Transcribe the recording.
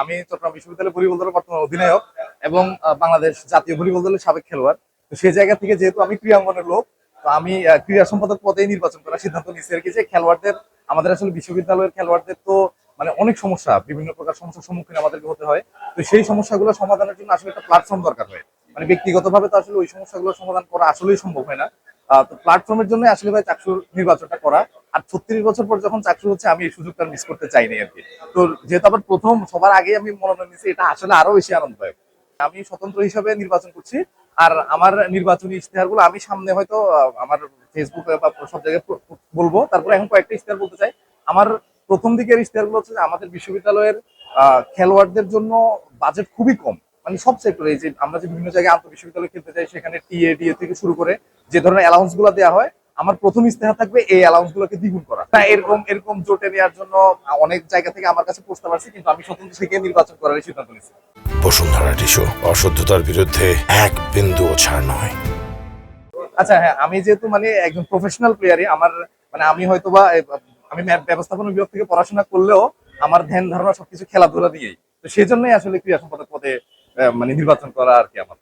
আমি চট্টগ্রাম বিশ্ববিদ্যালয় ভলিবল দলের বর্তমান অধিনায়ক এবং বাংলাদেশ জাতীয় ভলিবল দলের সাবেক খেলোয়াড়। তো সেই জায়গা থেকে যেহেতু আমি ক্রীড়াঙ্গনের লোক, তো আমি ক্রীড়া সম্পাদক পদে নির্বাচন করার সিদ্ধান্ত নিয়েছি আর কি, যে খেলোয়াড়দের, আমাদের আসলে বিশ্ববিদ্যালয়ের খেলোয়াড়দের তো মানে অনেক সমস্যা, বিভিন্ন প্রকার সমস্যার সম্মুখীন আমাদেরকে হতে হয়। তো সেই সমস্যাগুলো সমাধানের জন্য আসলে একটা প্ল্যাটফর্ম দরকার হয়। মানে ব্যক্তিগতভাবে তো আসলে ওই সমস্যাগুলো সমাধান করা আসলেই সম্ভব হয় না। তো প্ল্যাটফর্মের জন্য আসলে ভাই চাকসুর নির্বাচনটা করা। আর 36 বছর পর যখন চাকসু হচ্ছে, আমি এই সুযোগটা মিস করতে চাইনি আর কি। তো যেহেতু আবার প্রথম সবার আগে আমি মনোনয়ন নিচ্ছি, এটা আসলে আরো বেশি আনন্দদায়ক। আমি স্বতন্ত্র হিসাবে নির্বাচন করছি। আর আমার নির্বাচনী ইশতেহারগুলো আমি সামনে হয়তো আমার ফেসবুকে বা সব জায়গায় বলবো। তারপরে এখন কয়েকটা ইশতেহার বলতে চাই। আমার প্রথম দিকের ইশতেহারগুলো হচ্ছে যে আমাদের বিশ্ববিদ্যালয়ের খেলোয়াড়দের জন্য বাজেট খুবই কম। মানে সব সেক্টরে, যে আমরা যে বিভিন্ন জায়গায় আন্তঃ বিশ্ববিদ্যালয় খেলতে চাই, সেখানে টিএ ডিএ থেকে শুরু করে যে ধরনের অ্যালাউন্স গুলো দেওয়া হয়, আমার প্রথম ইশতেহার থাকবে এই অ্যালাউন্স গুলোকে দ্বিগুণ করা। হ্যাঁ, এরকম এরকম জোটে নেওয়ার জন্য অনেক জায়গা থেকে আমার কাছে প্রস্তাব আসছে, কিন্তু আমি স্বতন্ত্র থেকে নির্বাচন করার সিদ্ধান্ত নিয়েছি। বসুন্ধরা টিস্যু, অশুদ্ধতার বিরুদ্ধে এক বিন্দুও ছাড় নয়। আচ্ছা, হ্যাঁ, আমি যেহেতু মানে একজন প্রফেশনাল প্লেয়ারই, আমার মানে আমি হয়তোবা আমি ব্যবস্থাপনা বিভাগ থেকে পড়াশোনা করলেও আমার ধ্যান ধারণা সবকিছু খেলাধুলা দিয়েই। তো সেই জন্যই আসলে ক্রীড়া সম্পাদক পদে মানে নির্বাচন করা আর কি আমার।